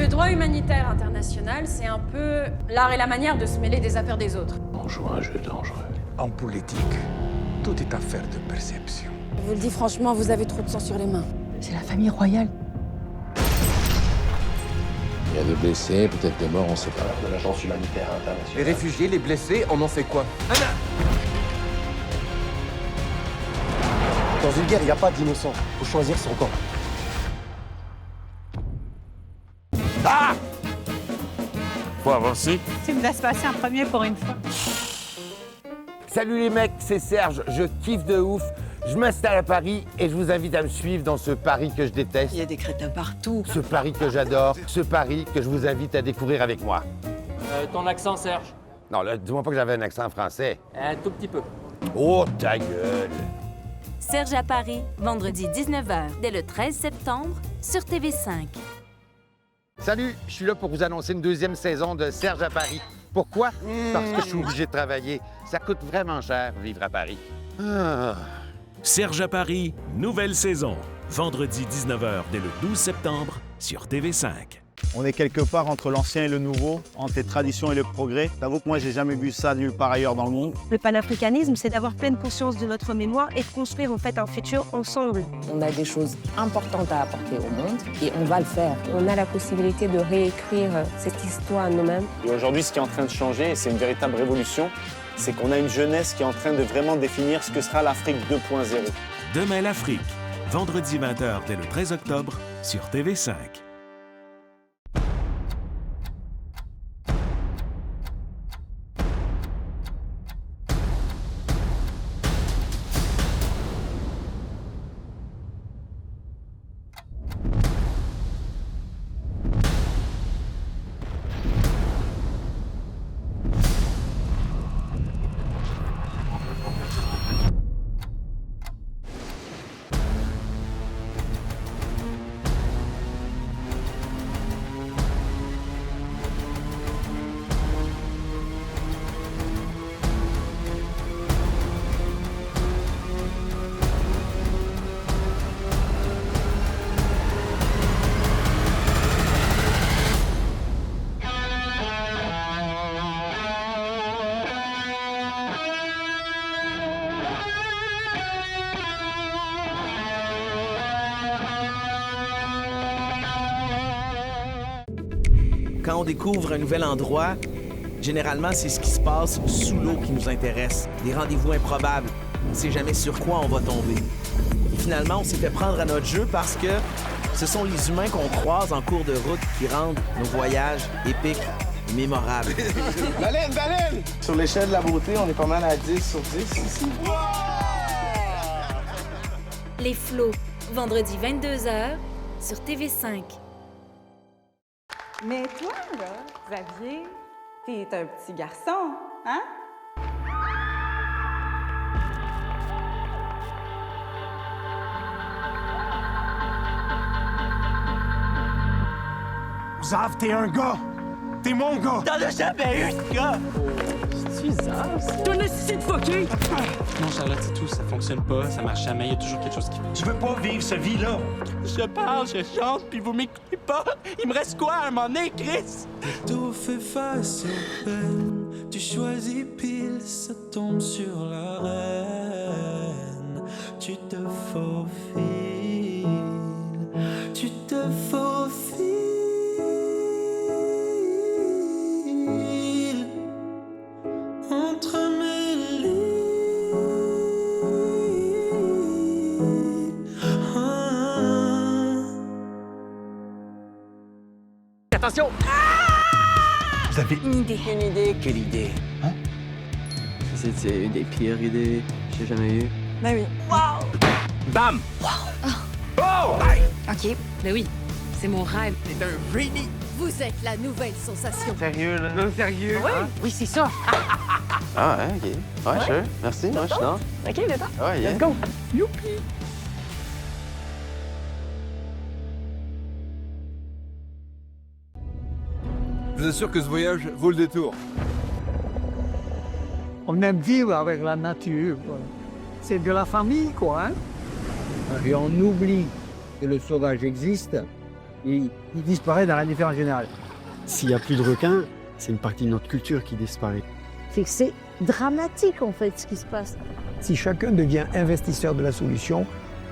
droit humanitaire international, c'est un peu l'art et la manière de se mêler des affaires des autres. On joue un jeu dangereux. En politique, tout est affaire de perception. Je vous le dis franchement, vous avez trop de sang sur les mains. C'est la famille royale. Il y a des blessés, peut-être des morts, on sait pas. De l'agence humanitaire internationale. Les réfugiés, les blessés, on en fait quoi? Dans une guerre, il n'y a pas d'innocents. Faut choisir son camp. Faut avancer. Tu me laisses passer en premier pour une fois. Salut les mecs, c'est Serge, je kiffe de ouf. Je m'installe à Paris et je vous invite à me suivre dans ce Paris que je déteste. Il y a des crétins partout. Ce Paris que j'adore, ce Paris que je vous invite à découvrir avec moi. Ton accent, Serge. Non, là, dis-moi pas que j'avais un accent français. Un tout petit peu. Oh, ta gueule! Serge à Paris, vendredi 19h, dès le 13 septembre, sur TV5. Salut, je suis là pour vous annoncer une deuxième saison de Serge à Paris. Pourquoi? Parce que je suis obligé de travailler. Ça coûte vraiment cher, vivre à Paris. Ah. Serge à Paris, nouvelle saison. Vendredi 19h dès le 12 septembre sur TV5. On est quelque part entre l'ancien et le nouveau, entre les traditions et le progrès. J'avoue que moi, j'ai jamais vu ça nulle part ailleurs dans le monde. Le panafricanisme, c'est d'avoir pleine conscience de notre mémoire et de construire en fait un futur ensemble. On a des choses importantes à apporter au monde et on va le faire. On a la possibilité de réécrire cette histoire nous-mêmes. Et aujourd'hui, ce qui est en train de changer, et c'est une véritable révolution, c'est qu'on a une jeunesse qui est en train de vraiment définir ce que sera l'Afrique 2.0. Demain l'Afrique, vendredi 20h dès le 13 octobre sur TV5. Quand on découvre un nouvel endroit, généralement, c'est ce qui se passe sous l'eau qui nous intéresse. Des rendez-vous improbables. On ne sait jamais sur quoi on va tomber. Et finalement, on s'est fait prendre à notre jeu parce que ce sont les humains qu'on croise en cours de route qui rendent nos voyages épiques et mémorables. Baleine, baleine! Sur l'échelle de la beauté, on est pas mal à 10 sur 10 ici. Les Flots, vendredi 22h, sur TV5. Mais toi, là, Xavier, t'es un petit garçon, hein? Zav, t'es un gars! T'es mon gars! T'en as jamais eu de gars! C'est Zav? T'en as cessé de fucker! Non, Charlotte, c'est tout. Ça fonctionne pas, ça marche jamais. Il y a toujours quelque chose qui fait. Tu veux pas vivre cette vie-là? Je parle, je chante, puis vous m'écoutez pas. Il me reste quoi à un moment donné, Chris? Tout fait face aux peines. Tu choisis pile, ça tombe sur la reine. Tu te faufiles. Tu te faufiles. Entre mes lits. Attention! Vous avez une idée? Une idée? Quelle idée? Hein? C'est une des pires idées que j'ai jamais eues. Ben oui. Bam! Oh! OK. Ben oui, c'est mon rêve. C'est un génie! Vous êtes la nouvelle sensation. Sérieux, là? Non, sérieux? Oui, oui, c'est ça. Ah, ouais, OK. Ouais, sure. Merci, moi, je suis dans. OK, d'accord. Ouais, yeah. Let's go. Youpi! Je vous assure que ce voyage vaut le détour. On aime vivre avec la nature, quoi. C'est de la famille, quoi, hein? Et on oublie que le sauvage existe il disparaît dans l'indifférence générale. S'il n'y a plus de requins, c'est une partie de notre culture qui disparaît. C'est dramatique en fait ce qui se passe. Si chacun devient investisseur de la solution,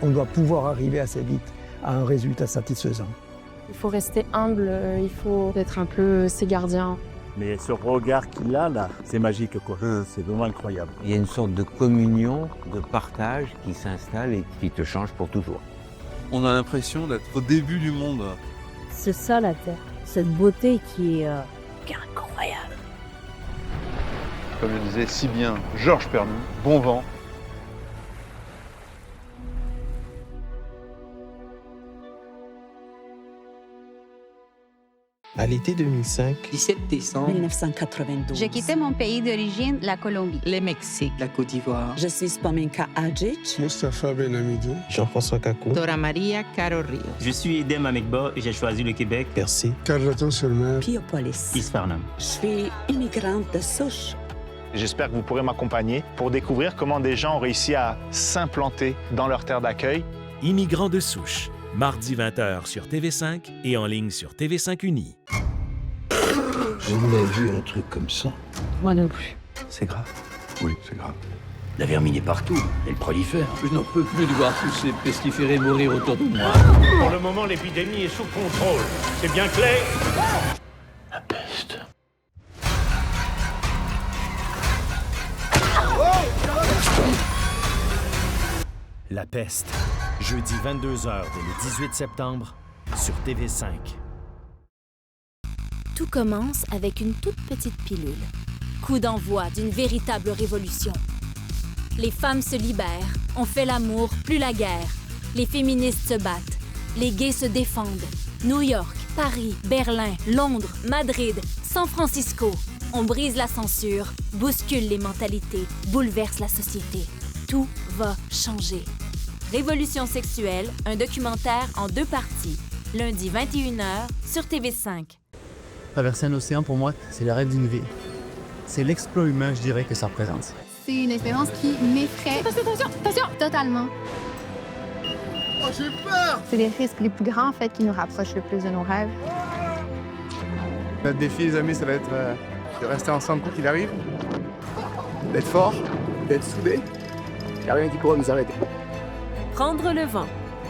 on doit pouvoir arriver assez vite à un résultat satisfaisant. Il faut rester humble, il faut être un peu ses gardiens. Mais ce regard qu'il a là, c'est magique quoi. C'est vraiment incroyable. Il y a une sorte de communion, de partage qui s'installe et qui te change pour toujours. On a l'impression d'être au début du monde. C'est ça la Terre, cette beauté qui est incroyable. Comme le disait si bien Georges Pernou, bon vent. À l'été 2005, 17 décembre 1992. J'ai quitté mon pays d'origine, la Colombie. Le Mexique. La Côte d'Ivoire. Je suis Spaminka Adjic. Moustapha Benamidou, Jean-François Kakou, Dora Maria Caro Rio. Je suis Edem Amekba et j'ai choisi le Québec. Percy, Carloton Solmer, Piopolis. Isfarnam. Je suis immigrante de souche. J'espère que vous pourrez m'accompagner pour découvrir comment des gens ont réussi à s'implanter dans leur terre d'accueil. Immigrants de souche, mardi 20h sur TV5 et en ligne sur TV5 Uni. J'ai jamais vu un truc comme ça. Moi non plus. C'est grave. Oui, c'est grave. La vermine est partout, elle prolifère. Je n'en peux plus de voir tous ces pestiférés mourir autour de moi. Pour le moment, l'épidémie est sous contrôle. C'est bien clair? La peste. La peste, jeudi 22h dès le 18 septembre sur TV5. Tout commence avec une toute petite pilule. Coup d'envoi d'une véritable révolution. Les femmes se libèrent, on fait l'amour, plus la guerre. Les féministes se battent, les gays se défendent. New York, Paris, Berlin, Londres, Madrid, San Francisco. On brise la censure, bouscule les mentalités, bouleverse la société. Tout va changer. Révolution sexuelle, un documentaire en 2 parties. Lundi 21h sur TV5. Traverser un océan, pour moi, c'est le rêve d'une vie. C'est l'exploit humain, je dirais, que ça représente. C'est une expérience qui m'effraie. Attention, totalement. Oh, j'ai peur! C'est les risques les plus grands en fait qui nous rapprochent le plus de nos rêves. Notre défi, les amis, ça va être de rester ensemble quoi qu'il arrive, d'être fort, d'être soudés. Il n'y a rien qui pourra nous arrêter. Prendre le vent,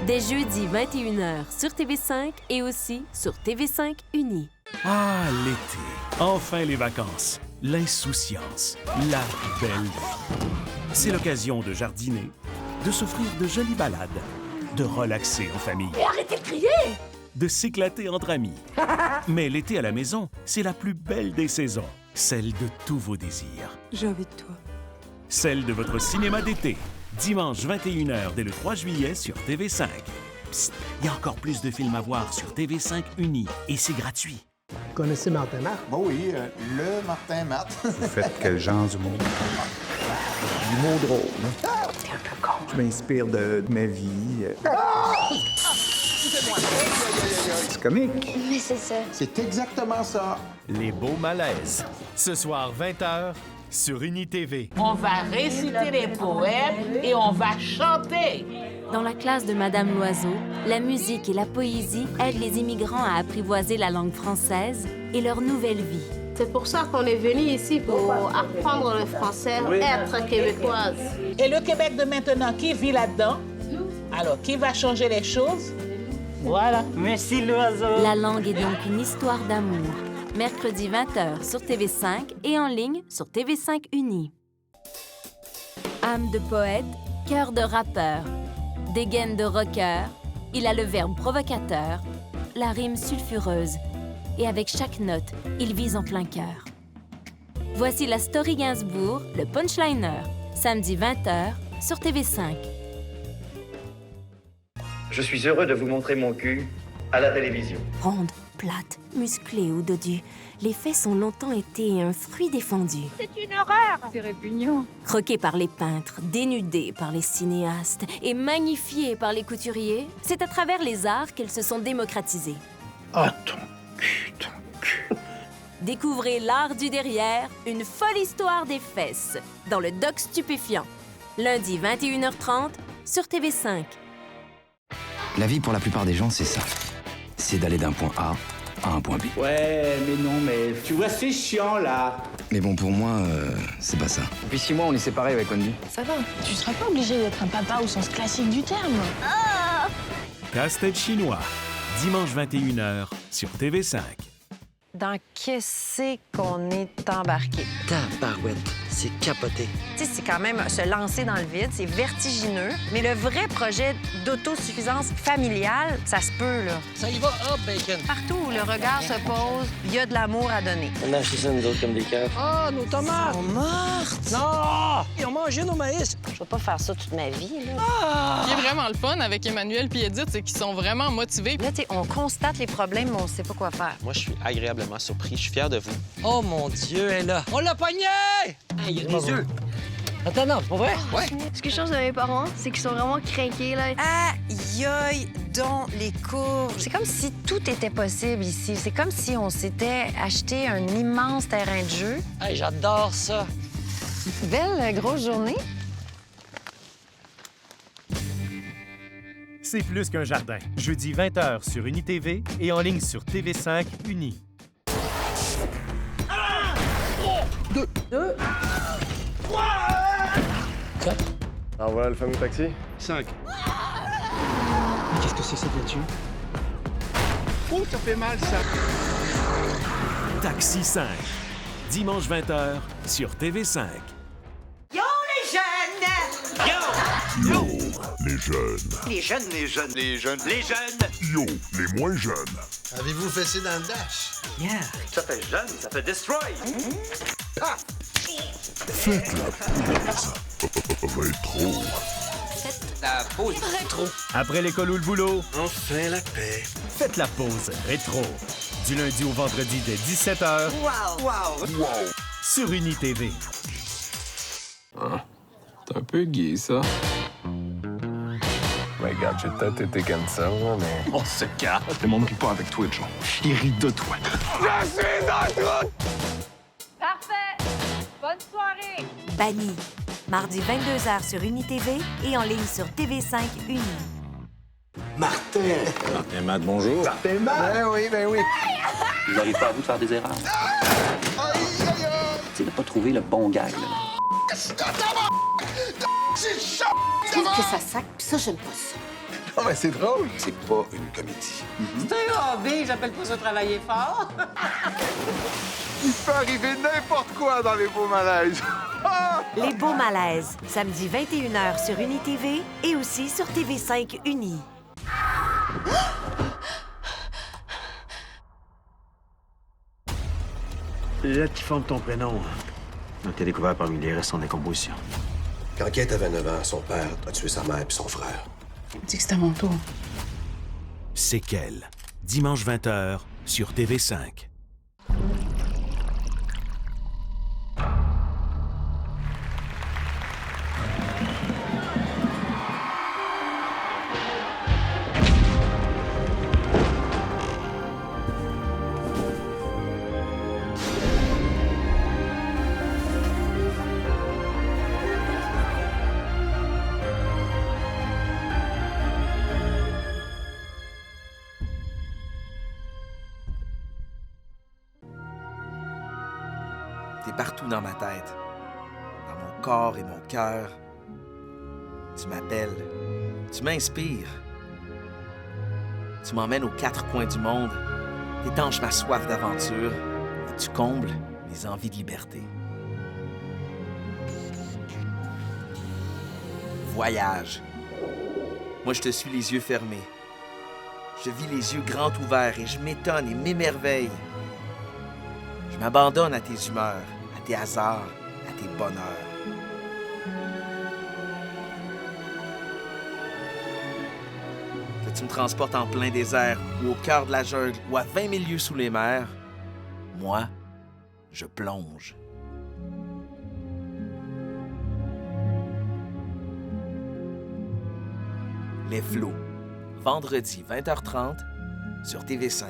dès jeudi 21h sur TV5 et aussi sur TV5 Uni. Ah, l'été. Enfin les vacances. L'insouciance. La belle vie. C'est l'occasion de jardiner, de s'offrir de jolies balades, de relaxer en famille. Et arrêtez de crier! De s'éclater entre amis. Mais l'été à la maison, c'est la plus belle des saisons. Celle de tous vos désirs. J'ai envie de toi. Celle de votre cinéma d'été. Dimanche 21h dès le 3 juillet sur TV5. Psst, il y a encore plus de films à voir sur TV5 Uni et c'est gratuit. Vous connaissez Martin Matt? Bon oui, le Martin Matt. Vous faites quel genre d'humour? L'humour drôle. Je m'inspire de ma vie. C'est comique. Mais c'est ça. C'est exactement ça. Les beaux malaises. Ce soir 20h sur Uni TV. On va réciter les poèmes et on va chanter. Dans la classe de Madame Loiseau, la musique et la poésie aident les immigrants à apprivoiser la langue française et leur nouvelle vie. C'est pour ça qu'on est venu ici, pour apprendre le français, être québécoise. Et le Québec de maintenant, qui vit là-dedans? Alors, qui va changer les choses? Voilà. Merci, l'oiseau. La langue est donc une histoire d'amour. Mercredi 20h sur TV5 et en ligne sur TV5 Uni. Âme de poète, cœur de rappeur, dégaine de rocker, il a le verbe provocateur, la rime sulfureuse, et avec chaque note, il vise en plein cœur. Voici la Story Gainsbourg, le Punchliner, samedi 20h sur TV5. Je suis heureux de vous montrer mon cul à la télévision. Ronde, plate, musclée ou dodue, les fesses ont longtemps été un fruit défendu. C'est une horreur! C'est répugnant. Croquée par les peintres, dénudée par les cinéastes et magnifiée par les couturiers, c'est à travers les arts qu'elles se sont démocratisées. Ah, ton cul. Découvrez l'art du derrière, une folle histoire des fesses, dans le doc stupéfiant. Lundi 21h30 sur TV5. La vie pour la plupart des gens, c'est ça. C'est c'est d'aller d'un point A à un point B. Ouais, mais non, mais tu vois, c'est chiant, là. Mais bon, pour moi, c'est pas ça. Depuis 6 mois, on est séparés avec Wendy. Ça va, tu seras pas obligé d'être un papa au sens classique du terme. Casse-tête chinois, dimanche 21h sur TV5. Dans qu'est-ce qu'on est embarqué? Tabarouette, c'est capoté. Tu sais, c'est quand même se lancer dans le vide, c'est vertigineux. Mais le vrai projet d'autosuffisance familiale, ça se peut, là. Ça y va, hop, bacon. Partout où le regard se pose, il y a de l'amour à donner. On a acheté ça, nous autres, comme des caves. Oh, nos tomates! Sont mortes! Non! Ils ont mangé nos maïs! Je vais pas faire ça toute ma vie, là. Ah! Ce qui est vraiment le fun avec Emmanuel et Edith, c'est qu'ils sont vraiment motivés. Là, tu sais, on constate les problèmes, mais on sait pas quoi faire. Moi, je suis agréablement surpris. Je suis fier de vous. Oh mon Dieu, elle est là! On l'a pogné! Il y a des œufs! Attends, non, c'est pas vrai? Ouais. Ce que je pense de mes parents, c'est qu'ils sont vraiment craqués, là. Aïe, aïe, dont les courbes. C'est comme si tout était possible ici. C'est comme si on s'était acheté un immense terrain de jeu. Hey, j'adore ça! Belle grosse journée. C'est plus qu'un jardin. Jeudi 20h sur UniTV et en ligne sur TV5 Uni. 2, 3, 4. Alors voilà le fameux taxi. 5. Qu'est-ce que c'est, cette voiture? Oh, ça fait mal, ça. Taxi 5, dimanche 20h sur TV5. Yo, les jeunes! Yo, les jeunes. Les jeunes, les jeunes. Les jeunes. Les jeunes! Yo, les moins jeunes. Avez-vous fessé dans le dash? Yeah! Ça fait jeune, ça fait destroy. Ah! Faites la pause. Rétro. La pause rétro. Après l'école ou le boulot, Enfin la paix. faites la pause rétro. Du lundi au vendredi dès 17h Wow! sur UniTV. Ah, c'est un peu gay, ça. Ouais, regarde, j'ai peut-être été comme ça, mais... On se calme. Le monde rit pas avec toi, Joe. Il rit de toi. Je suis dans le trou! Parfait! Bonne soirée! Banni. Mardi 22h sur UniTV et en ligne sur TV5 Uni. Martin! Martin Matt, bonjour. Martin Matt! Ben oui. Vous n'arrivez pas à vous de faire des erreurs. C'est de pas trouver le bon gag, là. Qu'est-ce que ça sac? Pis ça, j'aime pas ça. Oh, mais c'est drôle. C'est pas une comédie. C'est un hobby, j'appelle pas ça travailler fort. Il peut arriver n'importe quoi dans les beaux malaises. Les beaux malaises, samedi 21h sur UniTV et aussi sur TV5 Uni. Les lettres qui forment ton prénom ont été découvertes parmi les restes en décomposition. Quand Kate avait 9 ans, son père a tué sa mère et son frère. Dis que c'est à mon tour. Séquelles, dimanche 20h sur TV5. T'es partout dans ma tête, dans mon corps et mon cœur. Tu m'appelles, tu m'inspires. Tu m'emmènes aux 4 coins du monde, t'étanches ma soif d'aventure et tu combles mes envies de liberté. Voyage. Moi, je te suis les yeux fermés. Je vis les yeux grands ouverts et je m'étonne et m'émerveille. Je m'abandonne à tes humeurs, à tes hasards, à tes bonheurs. Que tu me transportes en plein désert ou au cœur de la jungle ou à 20 000 lieues sous les mers, moi, je plonge. Les flots, vendredi 20h30 sur TV5.